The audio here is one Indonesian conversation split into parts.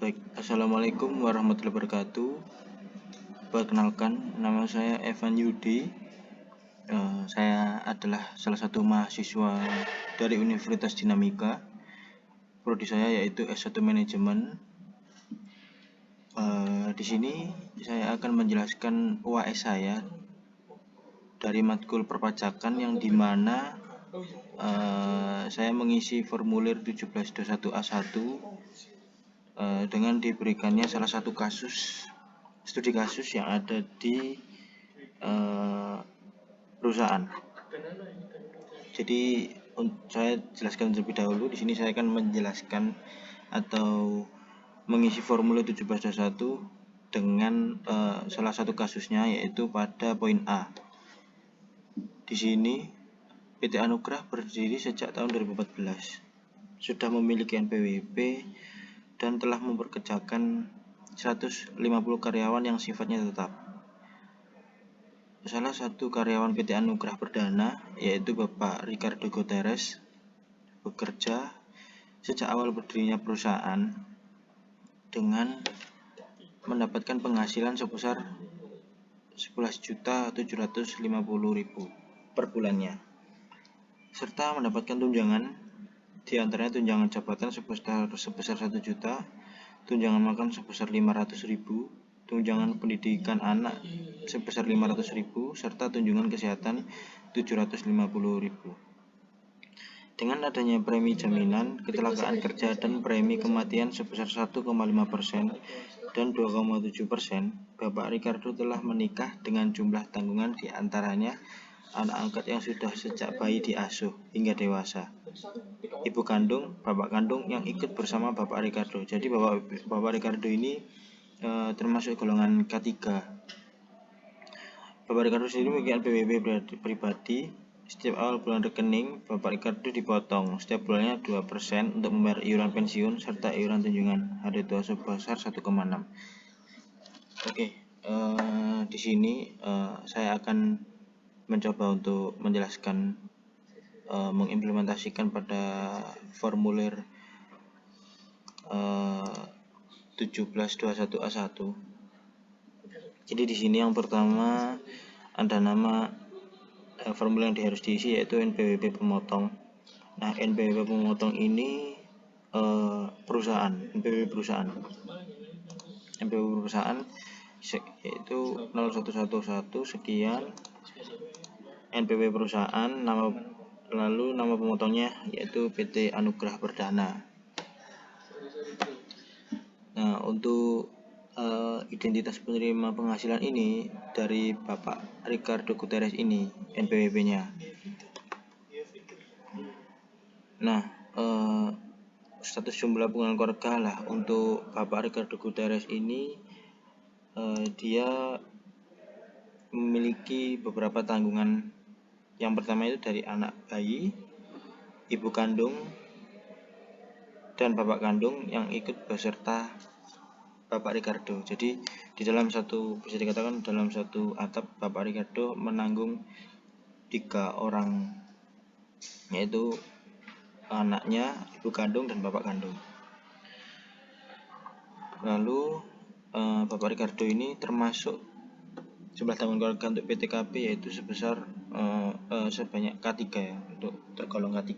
Baik, Assalamualaikum warahmatullahi wabarakatuh. Perkenalkan, nama saya Evan Yudi. Saya adalah salah satu mahasiswa dari Universitas Dinamika. Prodi saya yaitu S1 Manajemen. Di sini saya akan menjelaskan UAS saya dari matkul perpajakan yang dimana saya mengisi formulir 1721A1 dengan diberikannya salah satu studi kasus yang ada di perusahaan. Jadi saya jelaskan terlebih dahulu. Di sini saya akan menjelaskan atau mengisi formulir 1721 dengan salah satu kasusnya, yaitu pada poin A. Di sini PT Anugrah berdiri sejak tahun 2014, sudah memiliki NPWP dan telah mempekerjakan 150 karyawan yang sifatnya tetap. Salah satu karyawan PT Anugrah Perdana, yaitu Bapak Ricardo Gutierrez, bekerja sejak awal berdirinya perusahaan dengan mendapatkan penghasilan sebesar 11.750.000 per bulannya, serta mendapatkan tunjangan, di antaranya tunjangan jabatan sebesar 1 juta, tunjangan makan sebesar 500.000, tunjangan pendidikan anak sebesar 500.000, serta tunjangan kesehatan 750.000. Dengan adanya premi jaminan kecelakaan kerja dan premi kematian sebesar 1,5% dan 2,7%, Bapak Ricardo telah menikah dengan jumlah tanggungan, di antaranya anak angkat yang sudah sejak bayi diasuh hingga dewasa, ibu kandung, bapak kandung yang ikut bersama Bapak Ricardo. Jadi Bapak Ricardo ini termasuk golongan K3. Bapak Ricardo sendiri memiliki NPWP pribadi. Setiap awal bulan rekening, Bapak Ricardo dipotong setiap bulannya 2% untuk membayar iuran pensiun serta iuran tunjangan hari tua sebesar 1,6. Oke, di sini saya akan mencoba untuk menjelaskan, mengimplementasikan pada formulir 1721A1. Jadi di sini yang pertama ada nama formulir yang harus diisi, yaitu NPWP pemotong. Nah, NPWP pemotong ini perusahaan, NPWP perusahaan yaitu 0111 sekian NPWP perusahaan, lalu nama pemotongnya yaitu PT Anugrah Perdana. Nah, untuk identitas penerima penghasilan ini dari Bapak Ricardo Gutierrez ini NPWP-nya. Nah, status jumlah hubungan keluarga lah untuk Bapak Ricardo Gutierrez ini, dia memiliki beberapa tanggungan. Yang pertama itu dari anak bayi, ibu kandung, dan bapak kandung yang ikut beserta Bapak Ricardo. Jadi bisa dikatakan dalam satu atap Bapak Ricardo menanggung 3 orang, yaitu anaknya, ibu kandung, dan bapak kandung. Lalu Bapak Ricardo ini termasuk jumlah tanggungan keluarga untuk PTKP yaitu sebesar sebanyak K3 ya, untuk tergolong K3.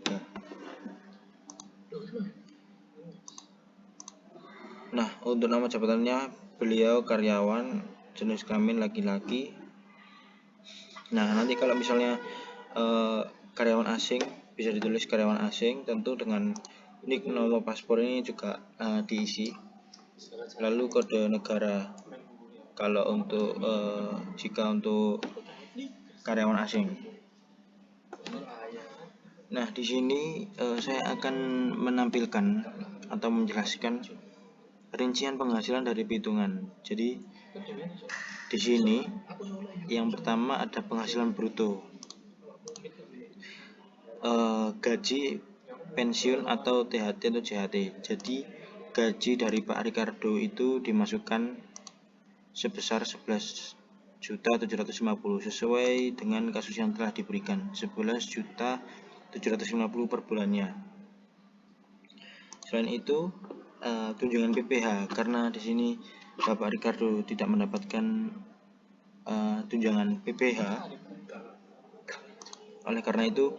Nah, untuk nama jabatannya, beliau karyawan jenis kelamin laki-laki. Nah, nanti kalau misalnya karyawan asing, bisa ditulis karyawan asing, tentu dengan nik nomor paspor ini juga diisi. Lalu kode negara kalau untuk jika untuk karyawan asing. Nah, di sini saya akan menampilkan atau menjelaskan rincian penghasilan dari perhitungan. Jadi di sini yang pertama ada penghasilan bruto, gaji, pensiun atau THT atau JHT. Jadi gaji dari Pak Ricardo itu dimasukkan sebesar 11.750.000 sesuai dengan kasus yang telah diberikan, 11.750.000 per bulannya. Selain itu tunjangan PPh, karena di sini Bapak Ricardo tidak mendapatkan tunjangan PPh. Oleh karena itu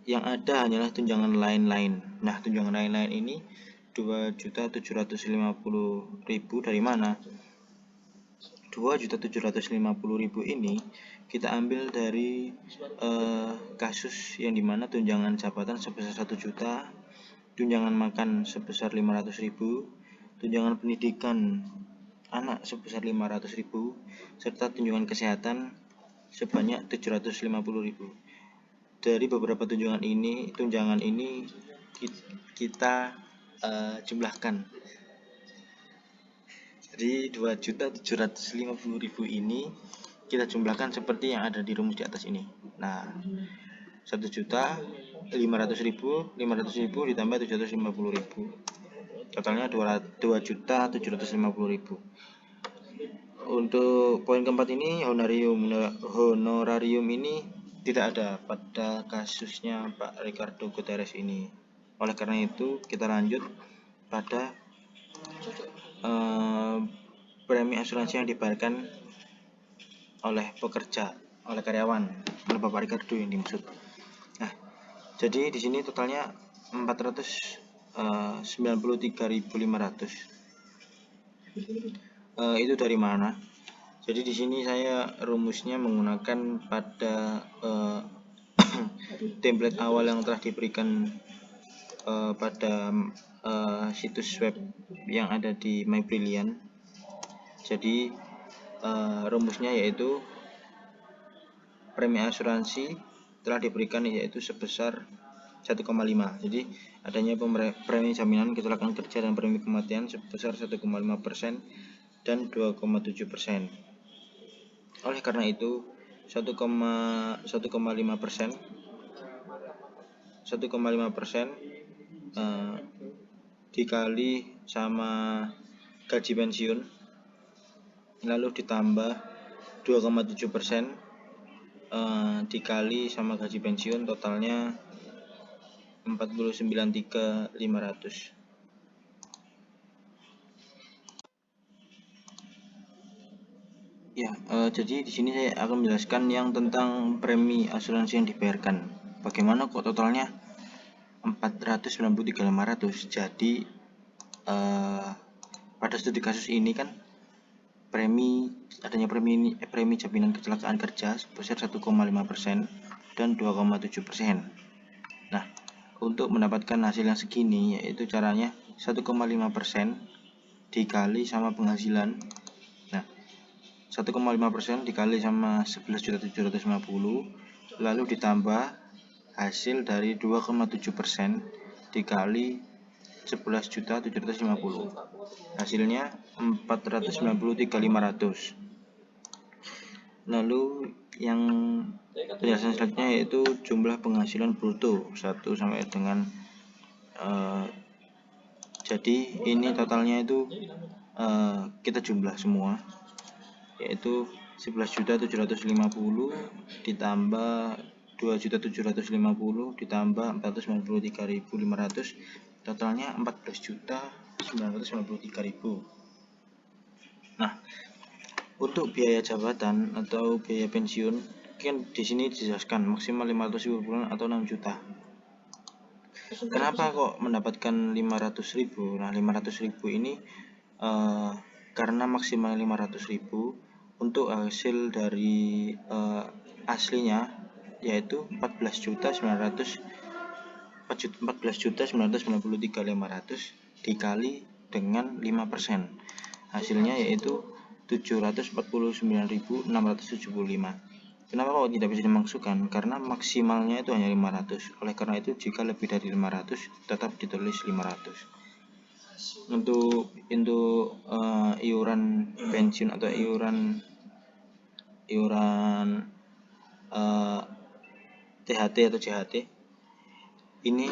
yang ada hanyalah tunjangan lain-lain. Nah, tunjangan lain-lain ini 2.750.000 dari mana? 2.750.000 ini kita ambil dari kasus yang dimana tunjangan jabatan sebesar 1 juta, tunjangan makan sebesar 500.000, tunjangan pendidikan anak sebesar 500.000, serta tunjangan kesehatan sebanyak 750.000. Dari beberapa tunjangan ini kita jumlahkan. Jadi 2.750.000 ini kita jumlahkan seperti yang ada di rumus di atas ini. Nah, 1.500.000 ditambah 750.000, totalnya 2.750.000. Untuk poin keempat ini, honorarium ini tidak ada pada kasusnya Pak Ricardo Gutierrez ini. Oleh karena itu kita lanjut pada premi asuransi yang dibayarkan oleh pekerja, oleh karyawan, oleh Bapak Ricardo yang dimaksud. Nah, jadi di sini totalnya 493.500. Itu dari mana? Jadi di sini saya rumusnya menggunakan pada template awal yang telah diberikan pada situs web yang ada di MyBrilliant. Jadi rumusnya yaitu premi asuransi telah diberikan yaitu sebesar 1,5. Jadi adanya premi jaminan kecelakaan kerja dan premi kematian sebesar 1,5% dan 2,7%. Oleh karena itu 1,5% dikali sama gaji pensiun, lalu ditambah 2,7% dikali sama gaji pensiun, totalnya 49.300. Ya, jadi di sini saya akan menjelaskan yang tentang premi asuransi yang dibayarkan. Bagaimana kok totalnya 493.500? Jadi pada studi kasus ini kan adanya premi jaminan kecelakaan kerja sebesar 1,5% dan 2,7%. Nah, untuk mendapatkan hasil yang segini yaitu caranya 1,5% dikali sama penghasilan. Nah, 1,5% dikali sama 11.750, lalu ditambah hasil dari 2,7% dikali 11.750, hasilnya 493.500. Lalu yang penjelasan selanjutnya yaitu jumlah penghasilan bruto 1 sampai dengan jadi ini totalnya itu kita jumlah semua, yaitu 11.750 ditambah 2.750 ditambah 493.500, totalnya 14.993.000. Nah, untuk biaya jabatan atau biaya pensiun kan di sini dijelaskan maksimal 500.000 per bulan atau 6 juta. Kenapa kok mendapatkan 500.000? Nah, 500.000 ini karena maksimal 500.000 untuk hasil dari aslinya yaitu 14.993.500 dikali dengan 5%, hasilnya yaitu 749.675. Kenapa kok tidak bisa dimasukkan? Karena maksimalnya itu hanya 500. Oleh karena itu jika lebih dari 500 tetap ditulis 500. Untuk iuran pensiun atau iuran THT atau JHT ini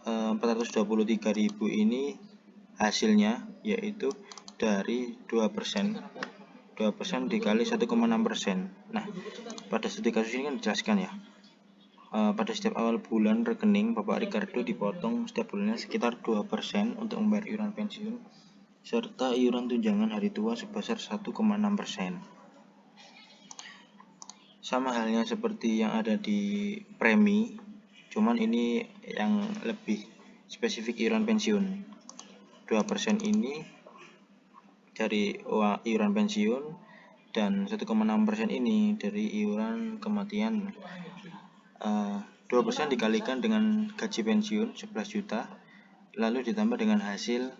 423.000 ini hasilnya yaitu dari 2% dikali 1,6%. Nah, pada studi kasus ini kan dijelaskan ya pada setiap awal bulan rekening Bapak Ricardo dipotong setiap bulannya sekitar 2% untuk membayar iuran pensiun serta iuran tunjangan hari tua sebesar 1,6%. Sama halnya seperti yang ada di premi, cuman ini yang lebih spesifik iuran pensiun. 2% ini dari iuran pensiun dan 1,6% ini dari iuran kematian. 2% dikalikan dengan gaji pensiun 11 juta, lalu ditambah dengan hasil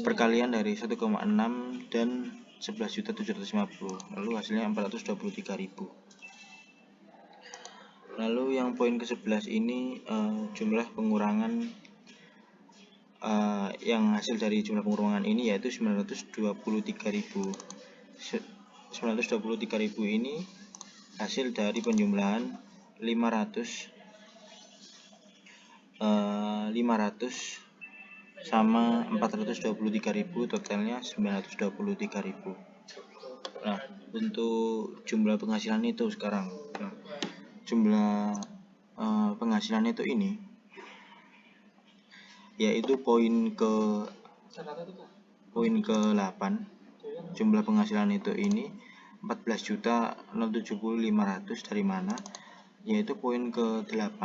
perkalian dari 1,6 dan 11.750, lalu hasilnya 423.000. Lalu yang poin ke-11 ini jumlah pengurangan yang hasil dari jumlah pengurangan ini yaitu 923.000. 923.000 ini hasil dari penjumlahan 500 sama 423.000, totalnya 923.000. Nah, untuk jumlah penghasilan itu sekarang, jumlah penghasilan itu ini yaitu poin ke-8. Jumlah penghasilan itu ini 14.070.500 dari mana? Yaitu poin ke-8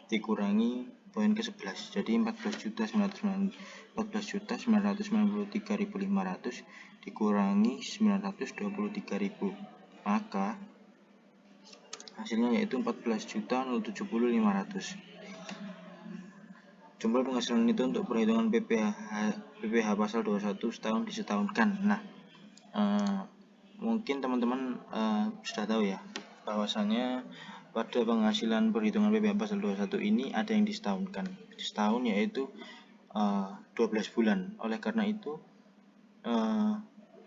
dikurangi poin ke-11. Jadi 14.993.500 dikurangi 923.000. Maka hasilnya yaitu 14.070.500. Jumlah penghasilan itu untuk perhitungan PPh pasal 21 setahun disetahunkan. Nah, mungkin teman-teman sudah tahu ya bahwasanya pada penghasilan perhitungan PPh pasal 21 ini ada yang disetahunkan. Setahun yaitu 12 bulan. Oleh karena itu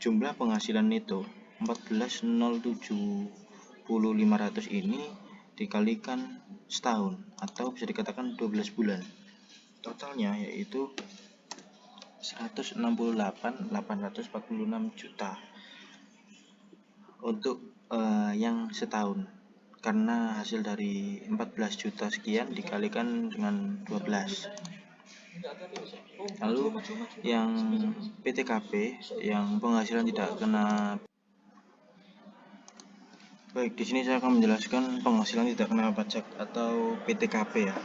jumlah penghasilan neto 14.070.500 ini dikalikan setahun atau bisa dikatakan 12 bulan. Totalnya yaitu 168.846 juta untuk yang setahun, karena hasil dari 14 juta sekian dikalikan dengan 12. Lalu yang PTKP yang penghasilan tidak kena. Baik, di sini saya akan menjelaskan penghasilan tidak kena pajak atau PTKP ya.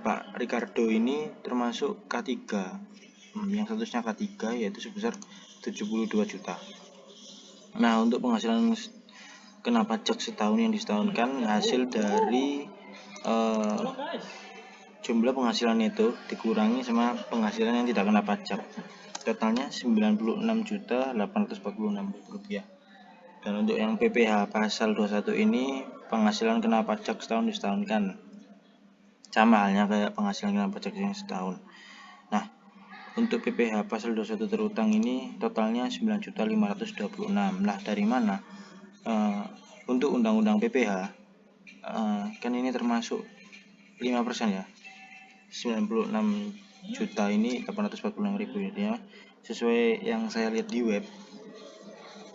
Pak Ricardo ini termasuk K3, yang statusnya K3 yaitu sebesar 72 juta. Nah, untuk penghasilan kena pajak setahun yang disetahunkan hasil dari jumlah penghasilan itu dikurangi sama penghasilan yang tidak kena pajak. Totalnya 96.846 rupiah. Dan untuk yang PPh pasal 21 ini penghasilan kena pajak setahun disetahunkan. Sama halnya kayak penghasilan kena pajak yang setahun. Nah, untuk PPh pasal 21 terutang ini totalnya 9.526. Nah, dari mana? Untuk undang-undang PPh kan ini termasuk 5% ya. 96 juta ini 846.000 ya. Sesuai yang saya lihat di web,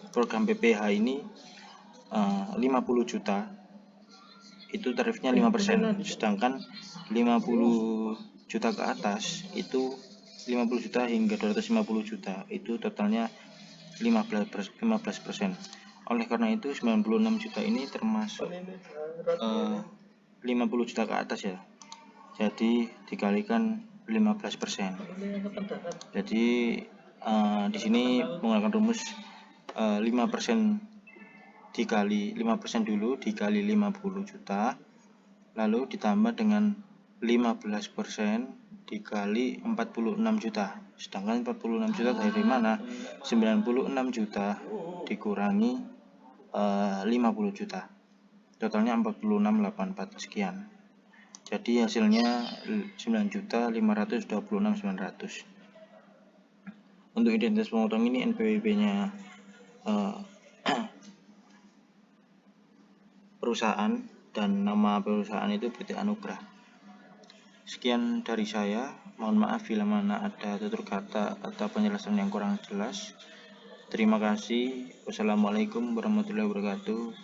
program PPh ini 50 juta itu tarifnya 5%, sedangkan 50 juta ke atas itu 50 juta hingga 250 juta itu totalnya 15%. Oleh karena itu 96 juta ini termasuk 50 juta ke atas ya, jadi dikalikan 15%. Jadi di sini menggunakan rumus 5% dikali 5% dulu dikali 50 juta, lalu ditambah dengan 15% dikali 46 juta. Sedangkan 46 juta dari mana? 96 juta dikurangi 50 juta. Totalnya 46.84 sekian. Jadi hasilnya 9.526.900. Untuk identitas pemotong ini NPWP-nya perusahaan dan nama perusahaan itu PT Anugrah. Sekian dari saya. Mohon maaf bila mana ada tutur kata atau penjelasan yang kurang jelas. Terima kasih. Wassalamualaikum warahmatullahi wabarakatuh.